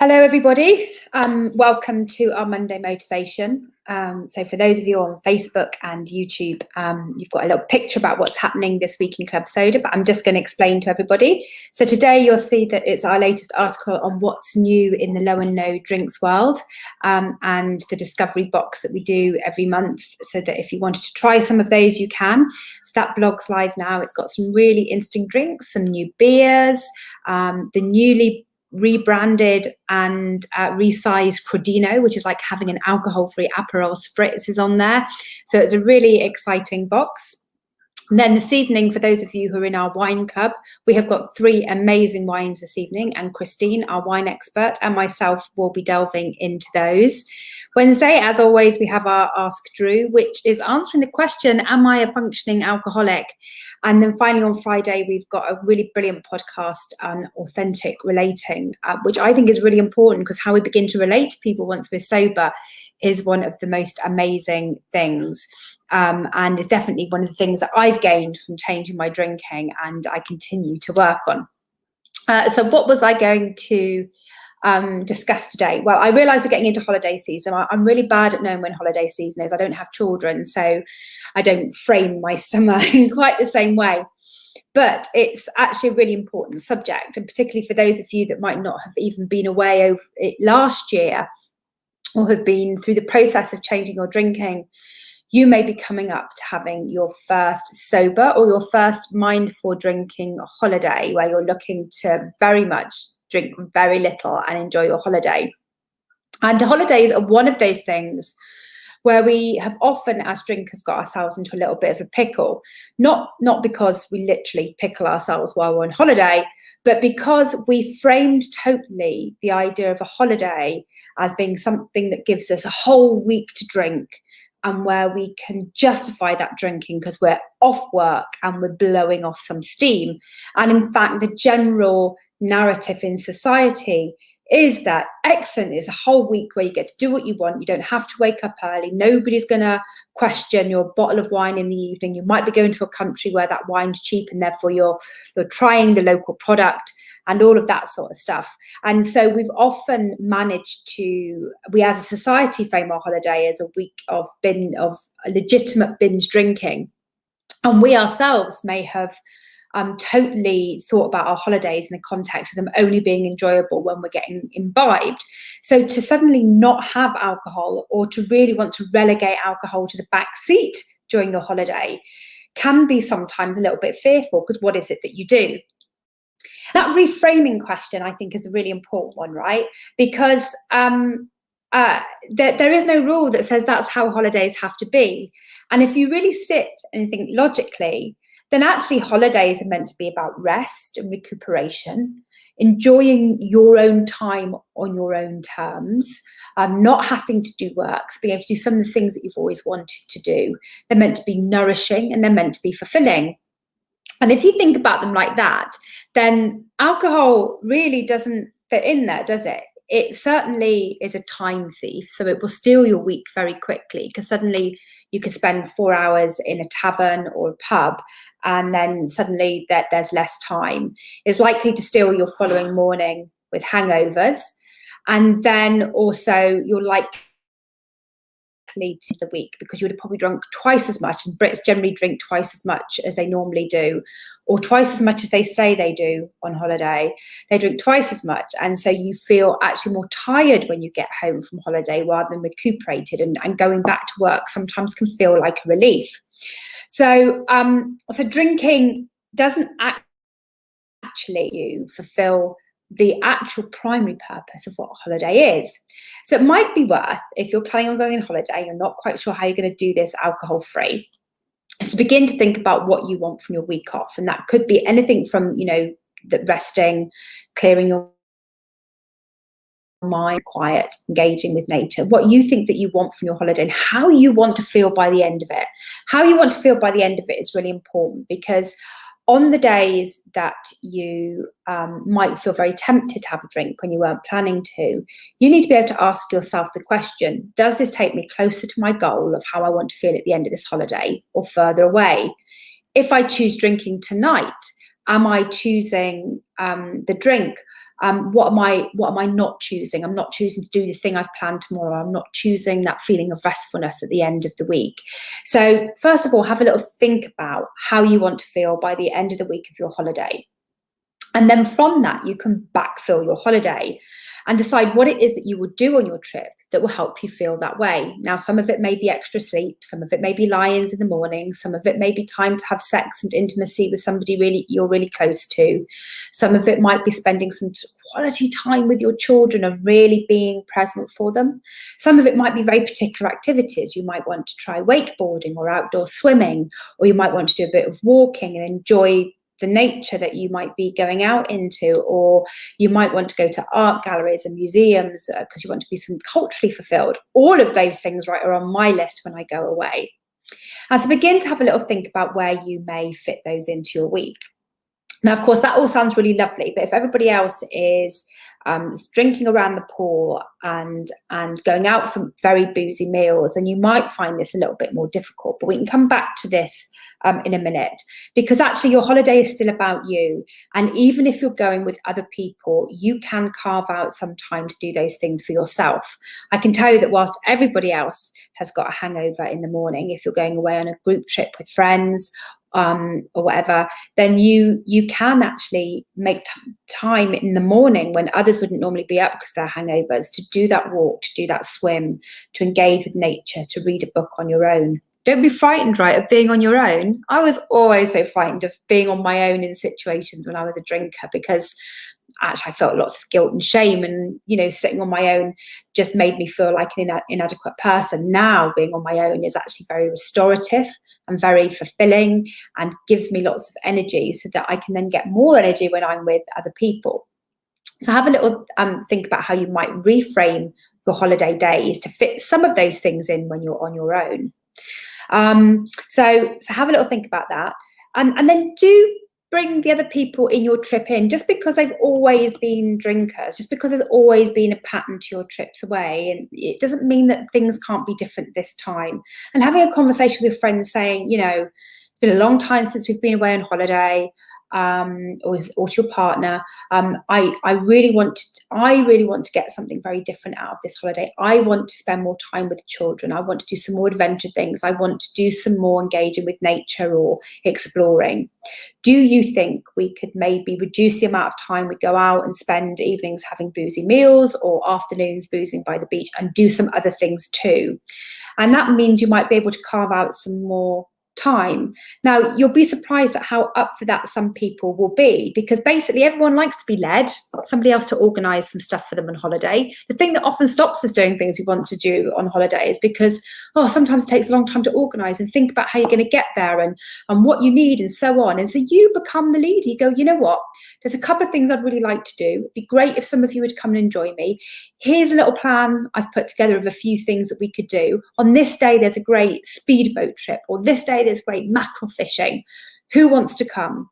Hello, everybody. Welcome to our Monday motivation. So for those of you on Facebook and YouTube, you've got a little picture about what's happening this week in Club Soda, but I'm just going to explain to everybody. So today you'll see that it's our latest article on what's new in the low and no drinks world, and the discovery box that we do every month, so that if you wanted to try some of those, you can. So that blog's live now. It's got some really interesting drinks, some new beers, the newly rebranded and resized Crodino, which is like having an alcohol-free Aperol spritz, is on there. So it's a really exciting box. And then this evening, for those of you who are in our wine club, we have got 3 amazing wines this evening, and Christine, our wine expert, and myself will be delving into those. Wednesday, as always, we have our Ask Dru, which is answering the question, am I a functioning alcoholic? And then finally on Friday, we've got a really brilliant podcast on authentic relating, which I think is really important, because how we begin to relate to people once we're sober is one of the most amazing things. And it's definitely one of the things that I've gained from changing my drinking, and I continue to work on. So what was I going to discuss today? Well, I realise we're getting into holiday season. I'm really bad at knowing when holiday season is. I don't have children, so I don't frame my summer in quite the same way. But it's actually a really important subject, and particularly for those of you that might not have even been away over it last year, or have been through the process of changing your drinking. You may be coming up to having your first sober or your first mindful drinking holiday, where you're looking to very much drink very little and enjoy your holiday. And holidays are one of those things where we have often, as drinkers, got ourselves into a little bit of a pickle, not because we literally pickle ourselves while we're on holiday, but because we framed totally the idea of a holiday as being something that gives us a whole week to drink, and where we can justify that drinking because we're off work and we're blowing off some steam. And in fact, the general narrative in society is that excellent is a whole week where you get to do what you want. You don't have to wake up early. Nobody's going to question your bottle of wine in the evening. You might be going to a country where that wine's cheap, and therefore you're trying the local product and all of that sort of stuff. And so we've often managed to, we as a society frame our holiday as a week of legitimate binge drinking. And we ourselves may have totally thought about our holidays in the context of them only being enjoyable when we're getting imbibed. So to suddenly not have alcohol, or to really want to relegate alcohol to the back seat during your holiday, can be sometimes a little bit fearful, because what is it that you do? That reframing question, I think, is a really important one, right? Because there is no rule that says that's how holidays have to be. And if you really sit and think logically, then actually holidays are meant to be about rest and recuperation, enjoying your own time on your own terms, not having to do work, so being able to do some of the things that you've always wanted to do. They're meant to be nourishing, and they're meant to be fulfilling. And if you think about them like that, then alcohol really doesn't fit in there, does it? It certainly is a time thief. So it will steal your week very quickly, because suddenly you could spend 4 hours in a tavern or a pub, and then suddenly there's less time. It's likely to steal your following morning with hangovers. And then also you're likely to the week, because you would have probably drunk twice as much, and Brits generally drink twice as much as they normally do, or twice as much as they say they do on holiday. They drink twice as much, and so you feel actually more tired when you get home from holiday rather than recuperated, and going back to work sometimes can feel like a relief. So drinking doesn't actually you fulfill the actual primary purpose of what a holiday is. So it might be worth, if you're planning on going on holiday, you're not quite sure how you're going to do this alcohol-free, is to begin to think about what you want from your week off. And that could be anything from, the resting, clearing your mind, quiet, engaging with nature, what you think that you want from your holiday, and how you want to feel by the end of it. How you want to feel by the end of it is really important, because on the days that you might feel very tempted to have a drink when you weren't planning to, you need to be able to ask yourself the question, does this take me closer to my goal of how I want to feel at the end of this holiday, or further away? If I choose drinking tonight, Am I choosing the drink? What am I not choosing? I'm not choosing to do the thing I've planned tomorrow. I'm not choosing that feeling of restfulness at the end of the week. So first of all, have a little think about how you want to feel by the end of the week of your holiday. And then from that, you can backfill your holiday and decide what it is that you will do on your trip that will help you feel that way. Now, some of it may be extra sleep, some of it may be lie-ins in the morning, some of it may be time to have sex and intimacy with somebody you're really close to. Some of it might be spending some quality time with your children and really being present for them. Some of it might be very particular activities. You might want to try wakeboarding or outdoor swimming, or you might want to do a bit of walking and enjoy the nature that you might be going out into, or you might want to go to art galleries and museums because you want to be some culturally fulfilled. All of those things, right, are on my list when I go away. And so begin to have a little think about where you may fit those into your week. Now, of course, that all sounds really lovely, but if everybody else is drinking around the pool and going out for very boozy meals, then you might find this a little bit more difficult. But we can come back to this in a minute, because actually your holiday is still about you. And even if you're going with other people, you can carve out some time to do those things for yourself. I can tell you that whilst everybody else has got a hangover in the morning, if you're going away on a group trip with friends or whatever, then you can actually make time in the morning when others wouldn't normally be up because they're hangovers, to do that walk, to do that swim, to engage with nature, to read a book on your own. Don't be frightened, right, of being on your own. I was always so frightened of being on my own in situations when I was a drinker, because actually I felt lots of guilt and shame, and, you know, sitting on my own just made me feel like an inadequate person. Now being on my own is actually very restorative and very fulfilling and gives me lots of energy, so that I can then get more energy when I'm with other people. So have a little think about how you might reframe your holiday days to fit some of those things in when you're on your own. So have a little think about that, and then do bring the other people in your trip in. Just because they've always been drinkers, just because there's always been a pattern to your trips away, and it doesn't mean that things can't be different this time. And having a conversation with friends saying, you know, it's been a long time since we've been away on holiday, or to your partner, I really want to get something very different out of this holiday. I want to spend more time with the children. I want to do some more adventure things. I want to do some more engaging with nature or exploring. Do you think we could maybe reduce the amount of time we go out and spend evenings having boozy meals, or afternoons boozing by the beach, and do some other things too? And that means you might be able to carve out some more time. Now, you'll be surprised at how up for that some people will be, because basically everyone likes to be led, somebody else to organise some stuff for them on holiday. The thing that often stops us doing things we want to do on holiday is because, sometimes it takes a long time to organise and think about how you're going to get there and what you need and so on. And so you become the leader. You go, you know what, there's a couple of things I'd really like to do. It'd be great if some of you would come and enjoy me. Here's a little plan I've put together of a few things that we could do. On this day, there's a great speedboat trip, or this day there's great mackerel fishing. Who wants to come?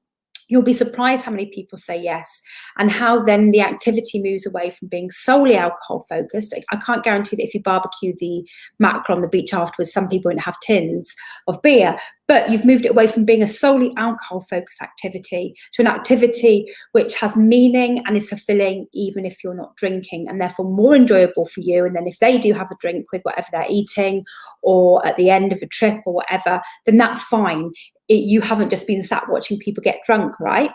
You'll be surprised how many people say yes, and how then the activity moves away from being solely alcohol focused. I can't guarantee that if you barbecue the mackerel on the beach afterwards, some people won't have tins of beer, but you've moved it away from being a solely alcohol focused activity to an activity which has meaning and is fulfilling even if you're not drinking, and therefore more enjoyable for you. And then if they do have a drink with whatever they're eating, or at the end of a trip or whatever, then that's fine. You haven't just been sat watching people get drunk, right?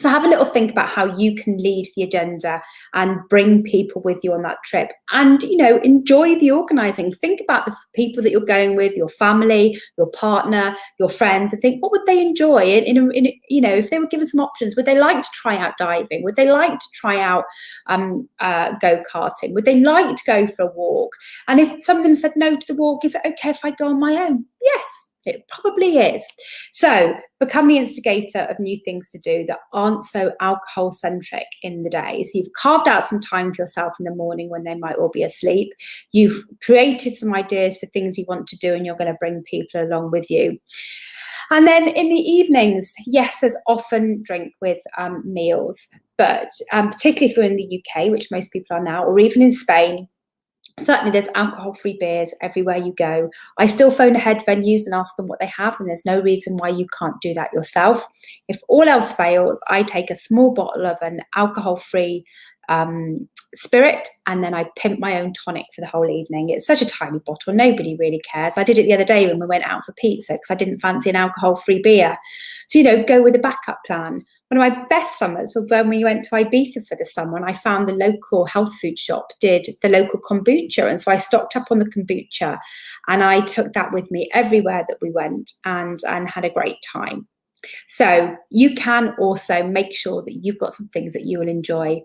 So have a little think about how you can lead the agenda and bring people with you on that trip, and, you know, enjoy the organising. Think about the people that you're going with, your family, your partner, your friends, and think, what would they enjoy? You know, if they were given some options, would they like to try out diving? Would they like to try out go-karting? Would they like to go for a walk? And if some of them said no to the walk, is it okay if I go on my own? Yes. It probably is. So become the instigator of new things to do that aren't so alcohol centric in the day. So you've carved out some time for yourself in the morning when they might all be asleep. You've created some ideas for things you want to do, and you're going to bring people along with you. And then in the evenings, yes, there's often drink with meals, but particularly if you're in the UK, which most people are now, or even in Spain, Certainly there's alcohol-free beers everywhere you go. I still phone ahead venues and ask them what they have, and there's no reason why you can't do that yourself. If all else fails, I take a small bottle of an alcohol-free spirit, and then I pimp my own tonic for the whole evening. It's such a tiny bottle, nobody really cares. I did it the other day when we went out for pizza because I didn't fancy an alcohol-free beer. So, go with a backup plan. One of my best summers was when we went to Ibiza for the summer, and I found the local health food shop did the local kombucha. And so I stocked up on the kombucha, and I took that with me everywhere that we went, and had a great time. So you can also make sure that you've got some things that you will enjoy.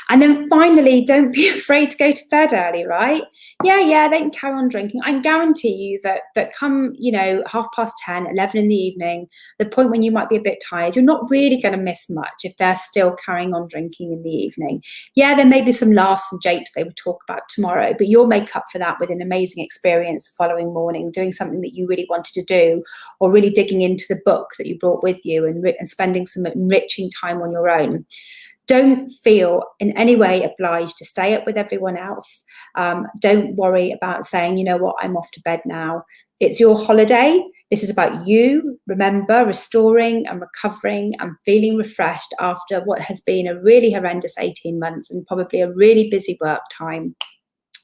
And then finally, don't be afraid to go to bed early, right? Yeah, they can carry on drinking. I can guarantee you that come, 10:30, 11 in the evening, the point when you might be a bit tired, you're not really going to miss much if they're still carrying on drinking in the evening. Yeah, there may be some laughs and japes they would talk about tomorrow, but you'll make up for that with an amazing experience the following morning, doing something that you really wanted to do, or really digging into the book that you brought with you and spending some enriching time on your own. Don't feel in any way obliged to stay up with everyone else. Don't worry about saying, you know what, I'm off to bed now. It's your holiday. This is about you, remember, restoring and recovering and feeling refreshed after what has been a really horrendous 18 months and probably a really busy work time.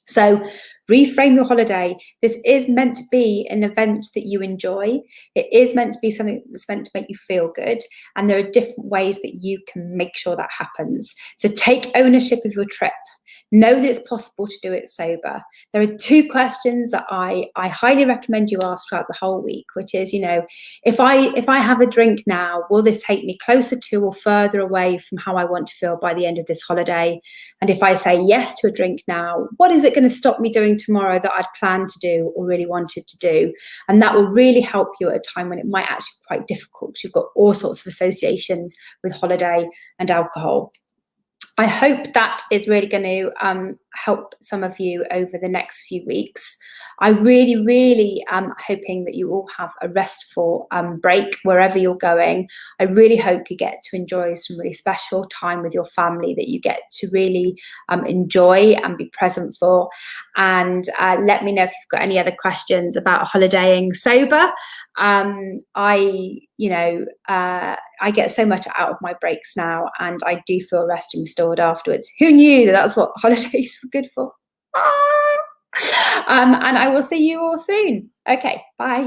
So reframe your holiday. This is meant to be an event that you enjoy. It is meant to be something that's meant to make you feel good. And there are different ways that you can make sure that happens. So take ownership of your trip. Know that it's possible to do it sober. There are 2 questions that I highly recommend you ask throughout the whole week, which is, if I have a drink now, will this take me closer to or further away from how I want to feel by the end of this holiday? And if I say yes to a drink now, what is it going to stop me doing tomorrow that I'd planned to do or really wanted to do? And that will really help you at a time when it might actually be quite difficult. You've got all sorts of associations with holiday and alcohol. I hope that is really going to help some of you over the next few weeks. I really am hoping that you all have a restful break wherever you're going. I really hope you get to enjoy some really special time with your family that you get to really enjoy and be present for. And let me know if you've got any other questions about holidaying sober. I get so much out of my breaks now, and I do feel rested and restored afterwards. Who knew that that's what holidays were good for? And I will see you all soon. Okay, bye.